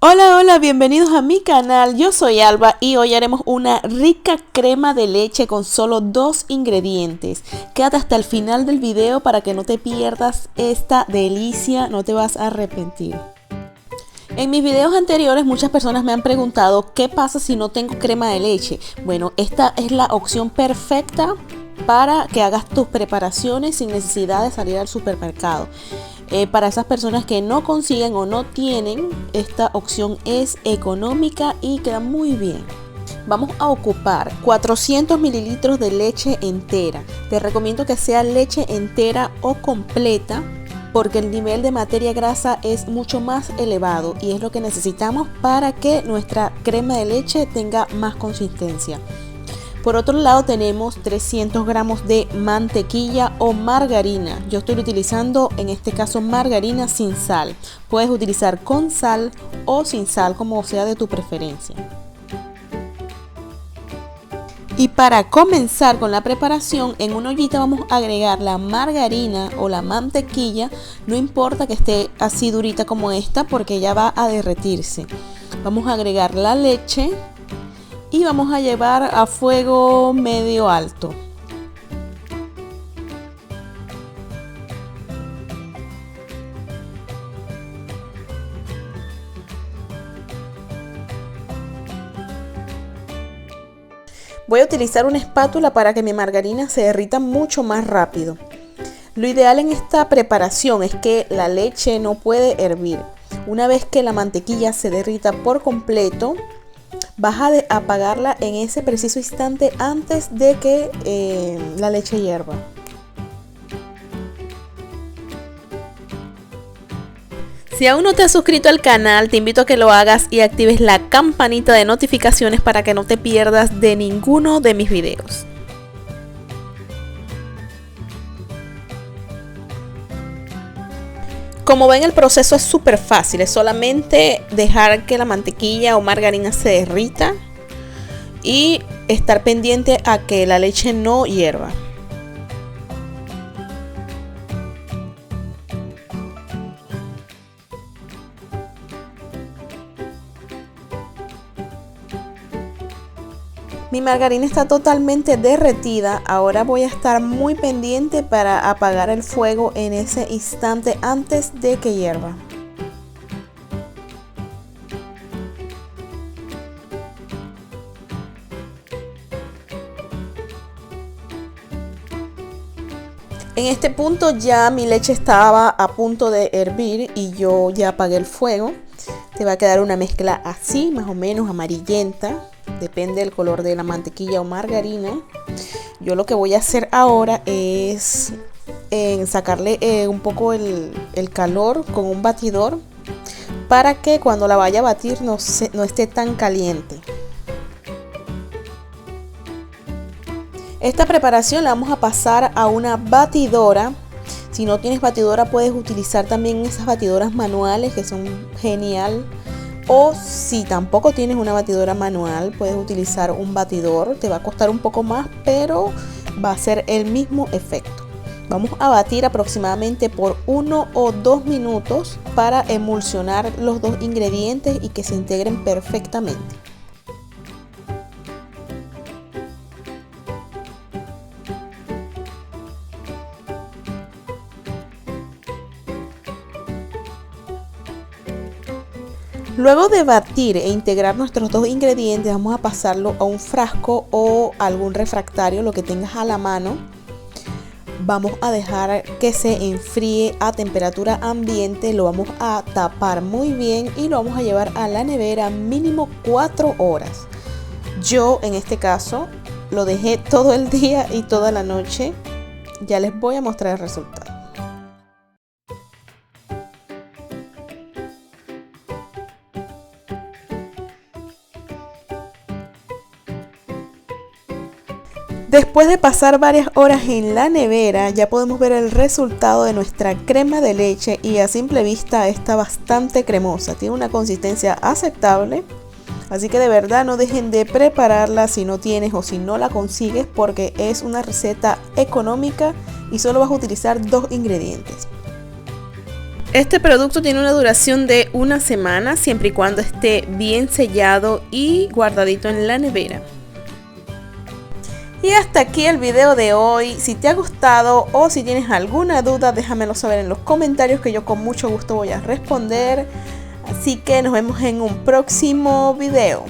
Hola, hola, bienvenidos a mi canal. Yo soy Alba y hoy haremos una rica crema de leche con solo 2 ingredientes. Quédate hasta el final del video para que no te pierdas esta delicia, no te vas a arrepentir. En mis videos anteriores muchas personas me han preguntado qué pasa si no tengo crema de leche. Bueno, esta es la opción perfecta para que hagas tus preparaciones sin necesidad de salir al supermercado. Para esas personas que no consiguen o no tienen, esta opción es económica y queda muy bien. Vamos a ocupar 400 mililitros de leche entera. Te recomiendo que sea leche entera o completa, porque el nivel de materia grasa es mucho más elevado y es lo que necesitamos para que nuestra crema de leche tenga más consistencia. Por otro lado tenemos 300 gramos de mantequilla o margarina. Yo estoy utilizando en este caso margarina sin sal. Puedes utilizar con sal o sin sal, como sea de tu preferencia. Y para comenzar con la preparación, en una ollita vamos a agregar la margarina o la mantequilla. No importa que esté así durita como esta, porque ya va a derretirse. Vamos a agregar la leche y vamos a llevar a fuego medio alto. Voy a utilizar una espátula para que mi margarina se derrita mucho más rápido. Lo ideal en esta preparación es que la leche no puede hervir. Una vez que la mantequilla se derrita por completo, vas a apagarla en ese preciso instante antes de que la leche hierva. Si aún no te has suscrito al canal, te invito a que lo hagas y actives la campanita de notificaciones para que no te pierdas de ninguno de mis videos. Como ven, el proceso es súper fácil, es solamente dejar que la mantequilla o margarina se derrita y estar pendiente a que la leche no hierva. Mi margarina está totalmente derretida. Ahora voy a estar muy pendiente para apagar el fuego en ese instante antes de que hierva. En este punto ya mi leche estaba a punto de hervir y yo ya apagué el fuego. Te va a quedar una mezcla así, más o menos amarillenta. Depende del color de la mantequilla o margarina. Yo lo que voy a hacer ahora es sacarle un poco el calor con un batidor para que cuando la vaya a batir no esté tan caliente. Esta preparación la vamos a pasar a una batidora. Si no tienes batidora, puedes utilizar también esas batidoras manuales que son genial. O si tampoco tienes una batidora manual, puedes utilizar un batidor. Te va a costar un poco más, pero va a ser el mismo efecto. Vamos a batir aproximadamente por 1 o 2 minutos para emulsionar los 2 ingredientes y que se integren perfectamente. Luego de batir e integrar nuestros 2 ingredientes, vamos a pasarlo a un frasco o algún refractario, lo que tengas a la mano. Vamos a dejar que se enfríe a temperatura ambiente, lo vamos a tapar muy bien y lo vamos a llevar a la nevera mínimo 4 horas. Yo en este caso lo dejé todo el día y toda la noche. Ya les voy a mostrar el resultado. Después de pasar varias horas en la nevera, ya podemos ver el resultado de nuestra crema de leche y a simple vista está bastante cremosa. Tiene una consistencia aceptable, así que de verdad no dejen de prepararla si no tienes o si no la consigues, porque es una receta económica y solo vas a utilizar 2 ingredientes. Este producto tiene una duración de 1 semana, siempre y cuando esté bien sellado y guardadito en la nevera. Y hasta aquí el video de hoy. Si te ha gustado o si tienes alguna duda, déjamelo saber en los comentarios, que yo con mucho gusto voy a responder. Así que nos vemos en un próximo video.